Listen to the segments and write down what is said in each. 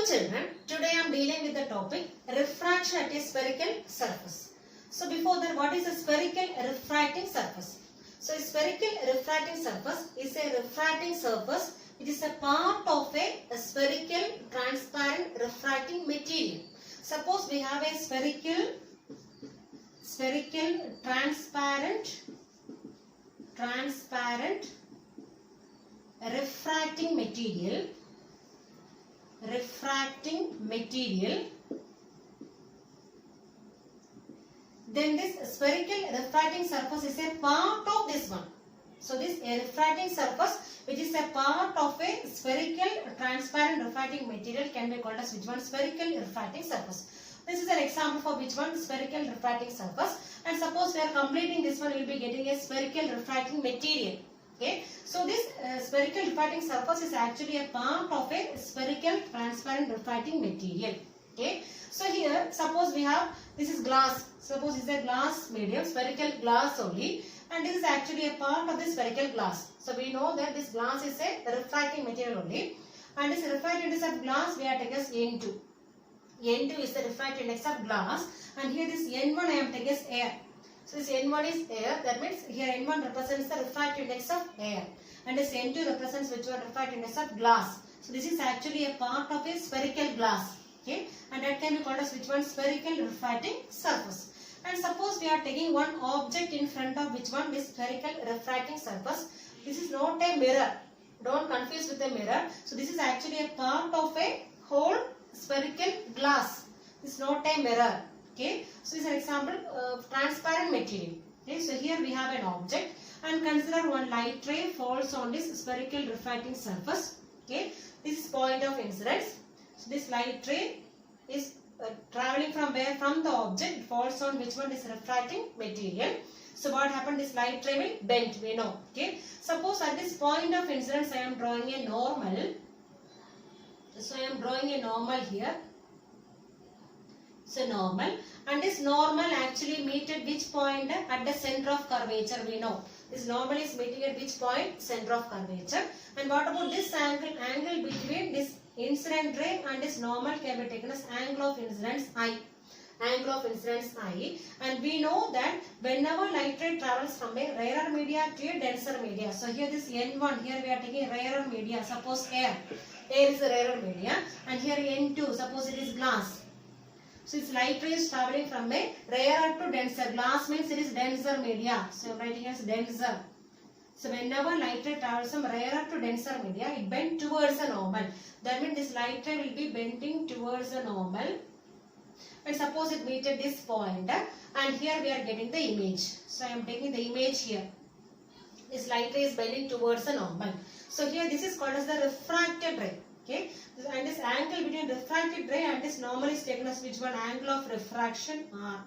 children, today I am dealing with the topic refraction at a spherical surface. So before that, what is a spherical refracting surface? So a spherical refracting surface is a refracting surface which is a part of a spherical transparent refracting material. Suppose we have a spherical transparent refracting material. Then this spherical refracting surface is a part of this one. So this refracting surface which is a part of a spherical transparent refracting material can be called as which one? Spherical refracting surface. This is an example for which one? Spherical refracting surface. And suppose we are completing this one, we will be getting a spherical refracting material. Okay. So this spherical refracting surface is actually a part of a spherical transparent refracting material. Okay. So here suppose we have, this is glass. Suppose this is a glass medium, spherical glass only, and this is actually a part of the spherical glass. So we know that this glass is a refracting material only, and this refractive index of glass we are taking as N2. N2 is the refractive index of glass, and here this N1 I am taking as air. So this N1 is air, that means here N1 represents the refractive index of air, and this N2 represents which one? Refractive index of glass. So this is actually a part of a spherical glass. Okay, and that can be called as which one? Spherical refracting surface. And suppose we are taking one object in front of which one? This spherical refracting surface. This is not a mirror. Don't confuse with a mirror. So this is actually a part of a whole spherical glass. This is not a mirror. Okay. So this is an example of transparent material. Okay. So here we have an object, and consider one light ray falls on this spherical refracting surface. Okay. This is point of incidence. So this light ray is traveling from where? From the object. It falls on which one? Is refracting material. So what happened? This light ray will bend, we know. Okay. Suppose at this point of incidence I am drawing a normal. So I am drawing a normal here. So normal, and this normal actually meet at which point? At the center of curvature, we know. This normal is meeting at which point? Center of curvature. And what about this angle? Angle between this incident ray and this normal can be taken as angle of incidence I. Angle of incidence I. And we know that whenever light ray travels from a rarer media to a denser media. So here this N1, here we are taking rarer media. Suppose air. Air is a rarer media. And here N2, suppose it is glass. So its light ray is traveling from a rarer to denser. Glass means it is denser media. So I am writing as denser. So whenever light ray travels from rarer to denser media, it bends towards the normal. That means this light ray will be bending towards the normal. And suppose it meets at this point, and here we are getting the image. So I am taking the image here. This light ray is bending towards the normal. So here this is called as the refracted ray. Okay, and this angle between refracted ray and this normal is taken as which one? Angle of refraction R.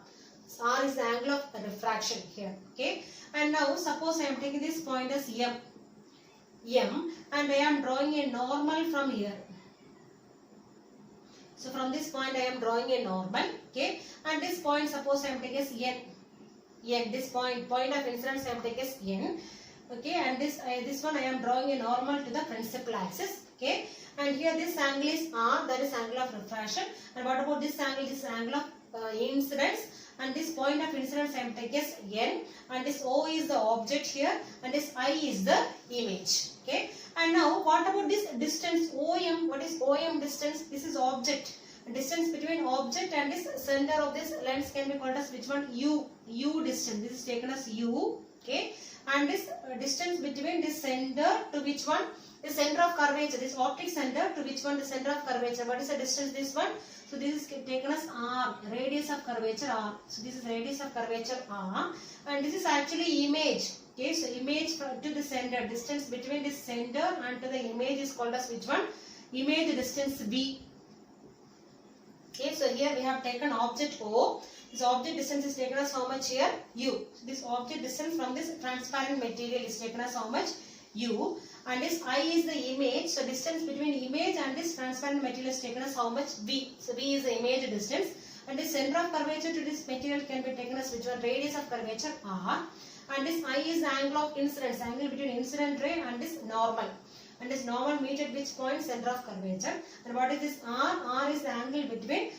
R is the angle of refraction here. Okay, and now suppose I am taking this point as M. M, and I am drawing a normal from here. So from this point I am drawing a normal. Okay, and this point suppose I am taking as N. N, this point of incidence I am taking as N. Okay, and this one I am drawing a normal to the principal axis. Okay, and here this angle is R, that is angle of refraction. And what about this angle? This angle of incidence. And this point of incidence I am taking as N, and this O is the object here, and this I is the image. Okay, and now what about this distance OM? What is OM distance? This is object. Distance between object and this center of this lens can be called as which one? U. U distance. This is taken as U. Okay, and this distance between this center to which one? The center of curvature. This optic center to which one? The center of curvature. What is the distance? This one. So this is taken as R, radius of curvature R. So this is radius of curvature R, and this is actually image. Okay, so image to the center, distance between this center and to the image is called as which one? Image distance V. Okay, so here we have taken object O. This object distance is taken as how much here? U. So this object distance from this transparent material is taken as how much? U. And this I is the image. So distance between image and this transparent material is taken as how much? V. So V is the image distance. And the center of curvature to this material can be taken as which one? Radius of curvature R. And this I is the angle of incidence. Angle between incident ray and this normal. and this normal meet at which point? Center of curvature. And what is this R? R is the angle between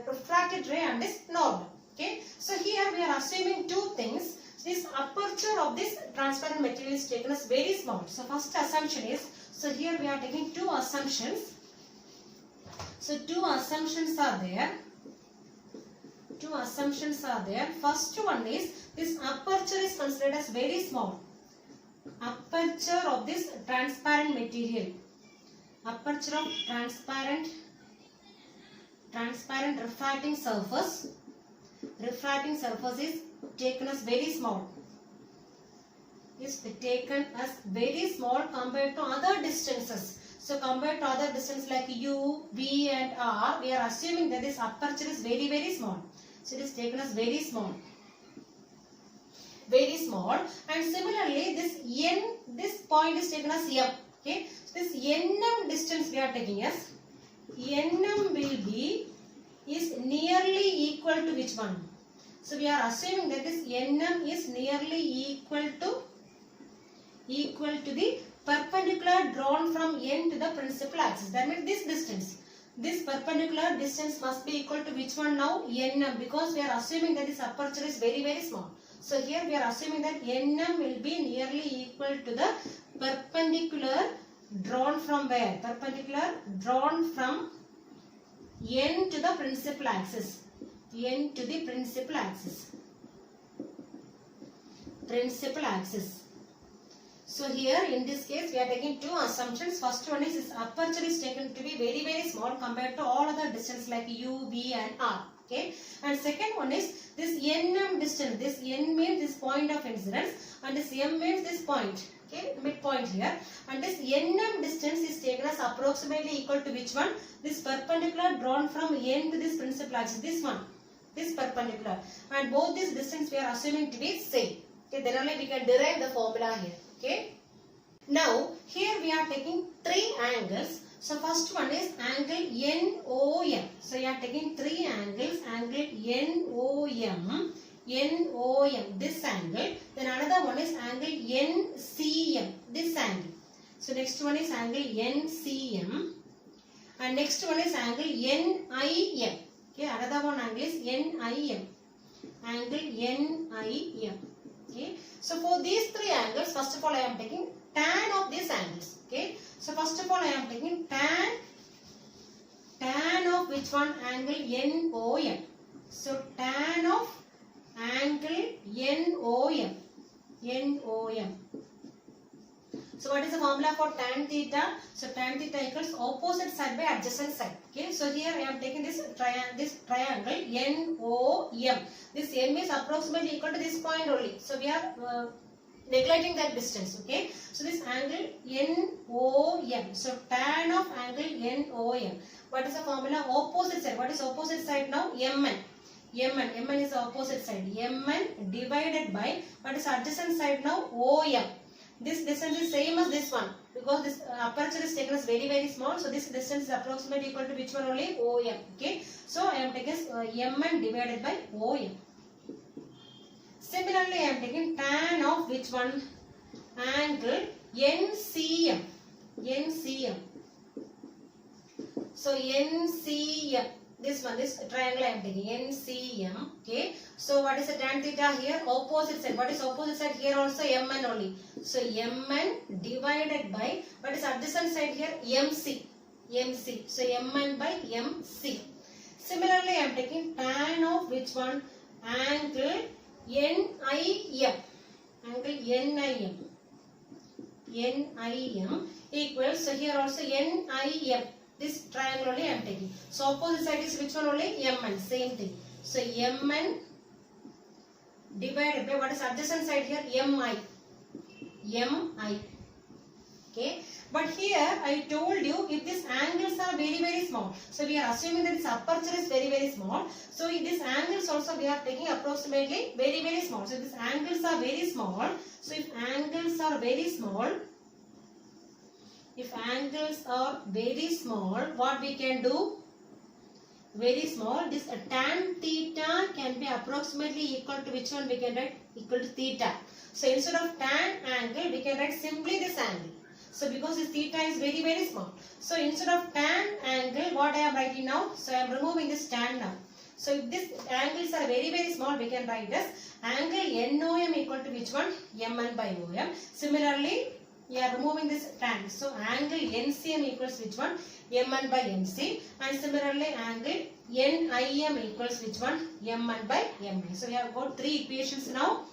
refracted ray and this normal. Okay. So here we are assuming two things. This aperture of this transparent material is taken as very small. So first assumption is, so here we are taking two assumptions. So two assumptions are there. Two assumptions are there. First one is this aperture is considered as very small. Aperture of this transparent material. Aperture of transparent refracting surface. Refracting surface is taken as very small. Is taken as very small compared to other distances. So compared to other distances like U, V and R, we are assuming that this aperture is very, very small. So it is taken as very small. Very small. And similarly, this point is taken as M. Okay. So this NM distance we are taking as NM will be is nearly equal to which one? So we are assuming that this NM is nearly equal to the perpendicular drawn from N to the principal axis. That means this distance. This perpendicular distance must be equal to which one now? NM, because we are assuming that this aperture is very, very small. So here we are assuming that NM will be nearly equal to the perpendicular drawn from where? Perpendicular drawn from N to the principal axis. N to the principal axis. Principal axis. So here in this case we are taking two assumptions. First one is this aperture is taken to be very, very small compared to all other distances like U, V and R. Okay. And second one is this NM distance. This N means this point of incidence and this M means this point. Okay, midpoint here. And this NM distance is taken as approximately equal to which one? This perpendicular drawn from N to this principal axis. This one. This perpendicular. And both this distance we are assuming to be same. Okay, then only we can derive the formula here. Okay. Now, here we are taking three angles. So, first one is angle NOM. So, we are taking three angles. Angle NOM. NOM, this angle. Then another one is angle NCM, this angle. So, next one is angle NCM. And next one is angle NIM. Okay, another one angle is NIM. Angle NIM. Okay. So for these three angles, first of all I am taking tan of these angles. Okay. So first of all I am taking tan of which one? Angle NOM. So tan of angle NOM. NOM. So what is the formula for tan theta? So tan theta equals opposite side by adjacent side. Okay. So here I am taking this triangle NOM. This M is approximately equal to this point only. So we are neglecting that distance. Okay. So this angle NOM. So tan of angle NOM. What is the formula? Opposite side. What is opposite side now? MN. MN is the opposite side. MN divided by what is adjacent side now? OM. This distance is same as this one because this aperture is taken as very, very small. So this distance is approximately equal to which one only? OM. Okay. So I am taking MN divided by OM. Similarly, I am taking tan of which one? Angle NCM. NCM. So NCM. This one, this triangle I am taking NCM. Okay. So what is the tan theta here? Opposite side. What is opposite side here? Also MN only. So MN divided by what is adjacent side here? MC. MC. So MN by MC. Similarly, I am taking tan of which one? Angle NIM. Angle NIM. NIM equals. So here also NIM. This triangle only I am taking. So opposite side is which one only? MN. Same thing. So MN divided by what is adjacent side here? MI. MI. Okay. But here I told you if these angles are very, very small. So we are assuming that this aperture is very, very small. So if these angles also we are taking approximately very, very small. So these angles are very small. So if angles are very small. If angles are very small, what we can do? Very small. This tan theta can be approximately equal to which one we can write? Equal to theta. So instead of tan angle, we can write simply this angle. So because this theta is very, very small. So instead of tan angle, what I am writing now? So I am removing this tan now. So if these angles are very, very small, we can write as angle NOM equal to which one? MN by OM. Similarly, we are removing this tan. So angle NCM equals which one? MN by MC. And similarly, angle NIM equals which one? MN by MI. So we have got three equations now.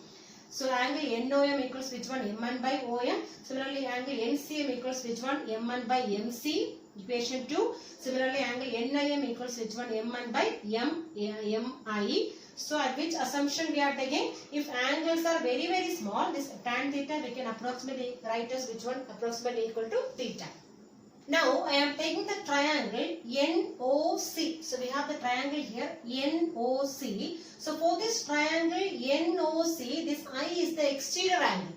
So angle NOM equals which one? MN by OM. Similarly, angle NCM equals which one? MN by MC. Equation 2. Similarly, angle NIM equals which one? MN by MI. So at which assumption we are taking? If angles are very, very small, this tan theta we can approximately write as which one? Approximately equal to theta. Now I am taking the triangle NOC. So we have the triangle here NOC. So for this triangle NOC, this I is the exterior angle.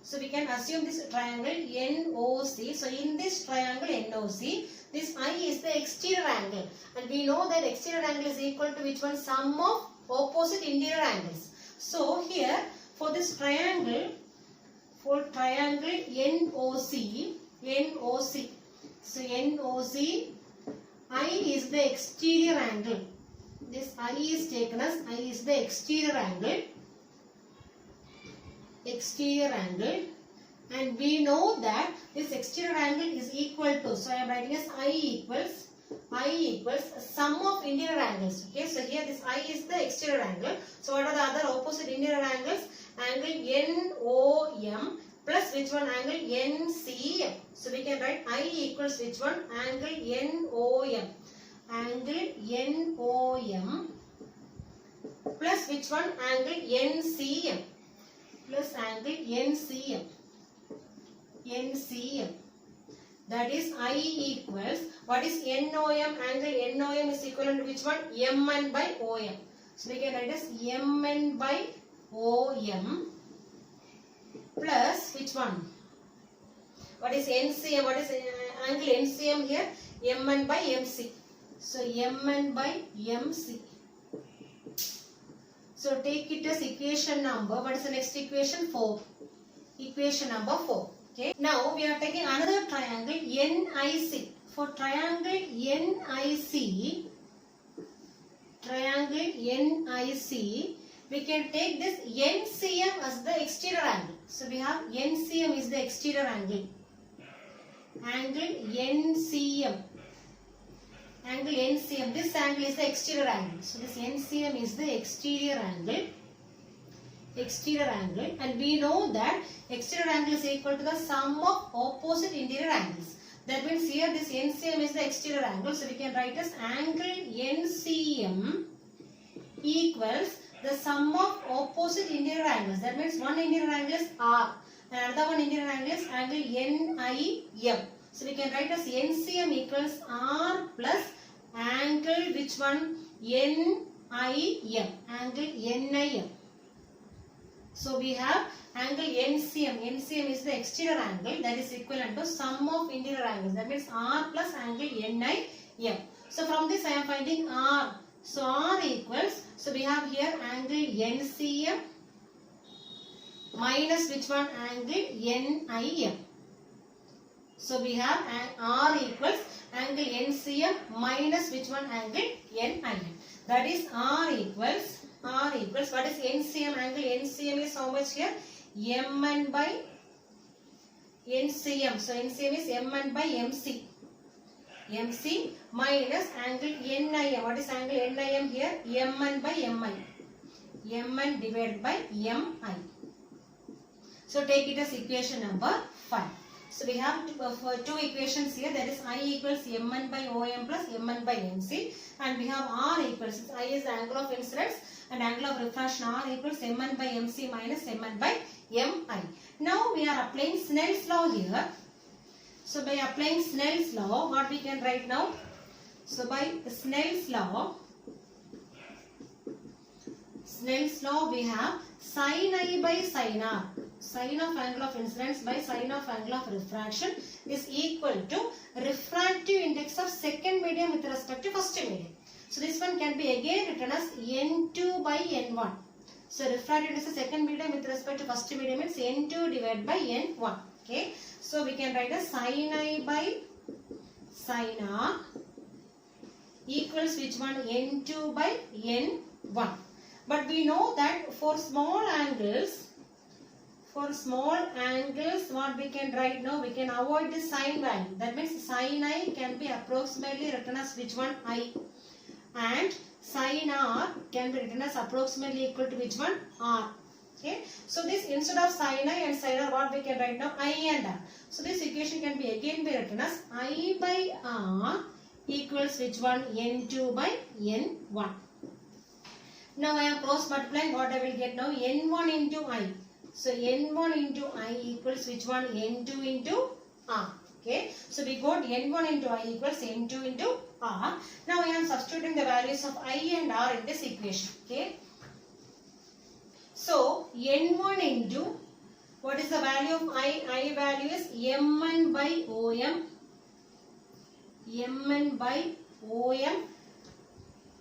So we can assume this triangle NOC. So in this triangle NOC, this I is the exterior angle. And we know that exterior angle is equal to which one? Sum of opposite interior angles. So here for this triangle, for triangle NOC, so NOC, I is the exterior angle. This I is taken as I is the exterior angle. Exterior angle. And we know that this exterior angle is equal to, so I am writing as I equals sum of interior angles. Okay, so here this I is the exterior angle. So what are the other opposite interior angles? Angle NOM plus which one? Angle NCM. So we can write I equals which one? Angle NOM. Angle NOM plus which one? Angle NCM. Plus angle NCM. NCM. That is I equals, what is NOM? Angle NOM is equivalent to which one? MN by OM. So we can write as MN by OM plus which one? What is NCM? What is angle NCM here? MN by MC. So MN by MC. So take it as equation number. What is the next equation? 4. Equation number 4. Okay. Now we are taking another triangle NIC. For triangle NIC, we can take this NCM as the exterior angle. So we have NCM is the exterior angle. Angle NCM. Angle NCM. This angle is the exterior angle. So this NCM is the exterior angle. Exterior angle, and we know that exterior angle is equal to the sum of opposite interior angles. That means here this NCM is the exterior angle. So we can write as angle NCM equals the sum of opposite interior angles. That means one interior angle is R and another one interior angle is angle NIM. So we can write as NCM equals R plus angle which one? NIM. Angle NIM. So we have angle NCM. NCM is the exterior angle, that is equivalent to sum of interior angles. That means R plus angle NIM. So from this I am finding R. So R equals, so we have here angle NCM minus which one? Angle NIM. So we have R equals angle NCM minus which one? Angle NIM. That is R equals what is NCM? Angle NCM is how much here? MN by NCM. So NCM is MN by MC. MC minus angle NIM. What is angle NIM here? MN by MI. MN divided by MI. So take it as equation number 5. So we have two equations here, that is I equals Mn by Om plus Mn by Mc, and we have R equals, I is the angle of incidence and angle of refraction, R equals Mn by Mc minus Mn by Mi. Now we are applying Snell's law here. So by applying Snell's law, what we can write now? So by Snell's law we have sin I by sin R. Sin of angle of incidence by sin of angle of refraction is equal to refractive index of second medium with respect to first medium. So this one can be again written as N2 by N1. So refractive index of second medium with respect to first medium is N2 divided by N1. Okay, so we can write as sin I by sin R equals which one? N2 by N1. But we know that for small angles, what we can write now, we can avoid the sign value. That means sin I can be approximately written as which one? I. And sin R can be written as approximately equal to which one? R. Okay. So this instead of sin I and sin R, what we can write now? I and R. So this equation can be again be written as I by R equals which one? N2 by N1. Now I am cross multiplying. What I will get now? N1 into I. So N1 into I equals which one? N2 into R. Okay. So we got N1 into I equals N2 into R. Now I am substituting the values of I and R in this equation. Okay. So N1 into, what is the value of I? I value is Mn by Om. Mn by Om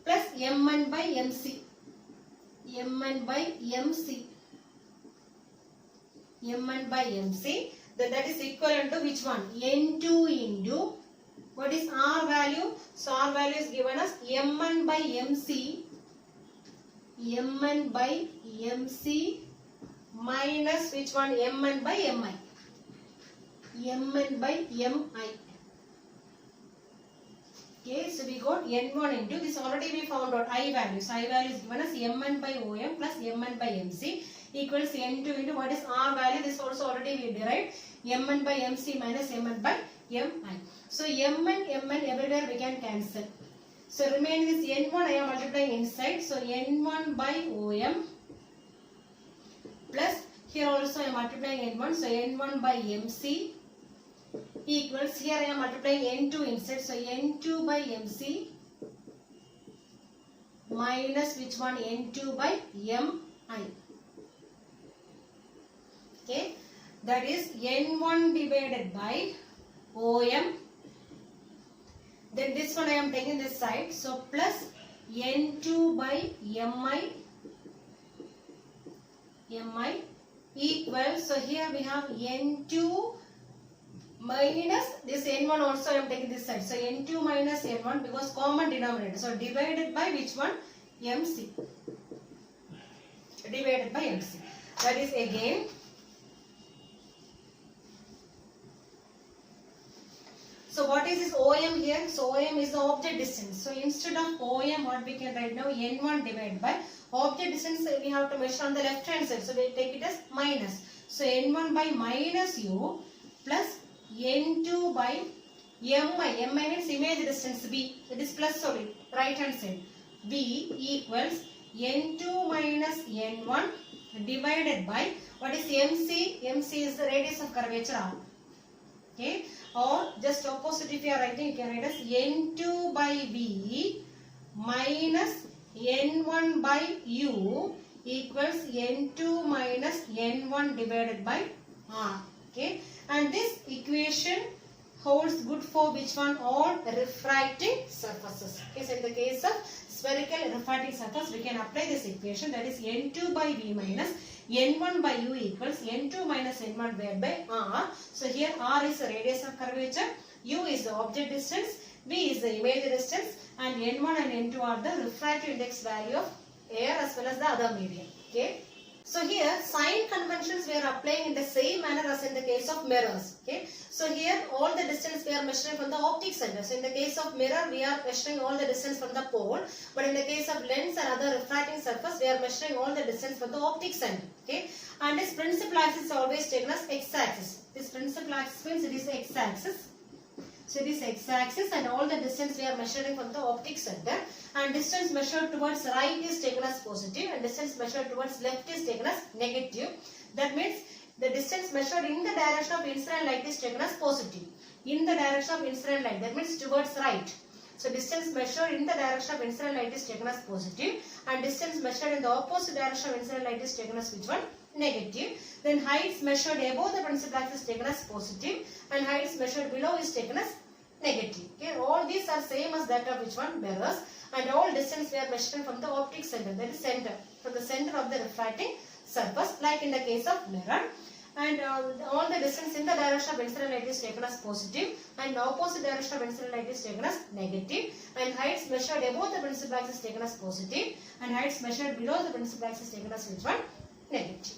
plus Mn by Mc. Mn by Mc. Mn by Mc. That is equivalent to which one? N2 into, what is R value? So R value is given as Mn by Mc. Mn by Mc minus which one? Mn by Mi. Mn by Mi. Okay, so we got N1 into, this already we found out I values. I value is given as Mn by Om plus Mn by Mc equals N2 into, what is R value? This also already we derived. Mn by Mc minus Mn by Mi. So Mn everywhere we can cancel. So remaining is N1 I am multiplying inside. So N1 by Om plus here also I am multiplying N1. So N1 by Mc equals, here I am multiplying N2 inside. So N2 by Mc minus which one? N2 by Mi. Okay. That is N1 divided by Om. Then this one I am taking this side. So plus N2 by Mi equals, so here we have N2 minus this N1 also I am taking this side. So N2 minus N1 because common denominator. So divided by which one? Mc. Divided by Mc. That is again. So what is this OM here? So OM is the object distance. So instead of OM, what we can write now? N1 divided by object distance we have to measure on the left hand side. So we take it as minus. So N1 by minus U plus N2 by Mi. Mi means image distance B. It is plus sorry, right hand side. B equals N2 minus N1 divided by, what is MC? MC is the radius of curvature R. Okay. Or just opposite if you are writing, you can write as N2 by B minus N1 by U equals N2 minus N1 divided by R. Okay. And this equation holds good for which one? All refracting surfaces. Okay. So in the case of spherical refracting surface, we can apply this equation, that is N2 by V minus N1 by U equals N2 minus N1 divided by R. So here R is the radius of curvature, U is the object distance, V is the image distance, and N1 and N2 are the refractive index value of air as well as the other medium. Okay. So here sign conventions we are applying in the same manner as in the case of mirrors. Okay. So here all the distance we are measuring from the optic center. So in the case of mirror we are measuring all the distance from the pole. But in the case of lens and other refracting surface we are measuring all the distance from the optic center. Okay. And this principal axis is always taken as x-axis. This principal axis means it is x-axis. So it is x-axis and all the distance we are measuring from the optic center, and distance measured towards right is taken as positive and distance measured towards left is taken as negative. That means the distance measured in the direction of incident light is taken as positive. In the direction of incident light, that means towards right. So distance measured in the direction of incident light is taken as positive, and distance measured in the opposite direction of incident light is taken as which one? Negative. Then heights measured above the principal axis is taken as positive, and heights measured below is taken as negative. Okay, all these are same as that of which one? Mirrors, and all distance we are measuring from the optic center, that is center, from the center of the refracting surface, like in the case of mirror. and all the distance in the direction of incident light is taken as positive, and opposite direction of incident light is taken as negative, and heights measured above the principal axis is taken as positive, and heights measured below the principal axis is taken as which one? Negative.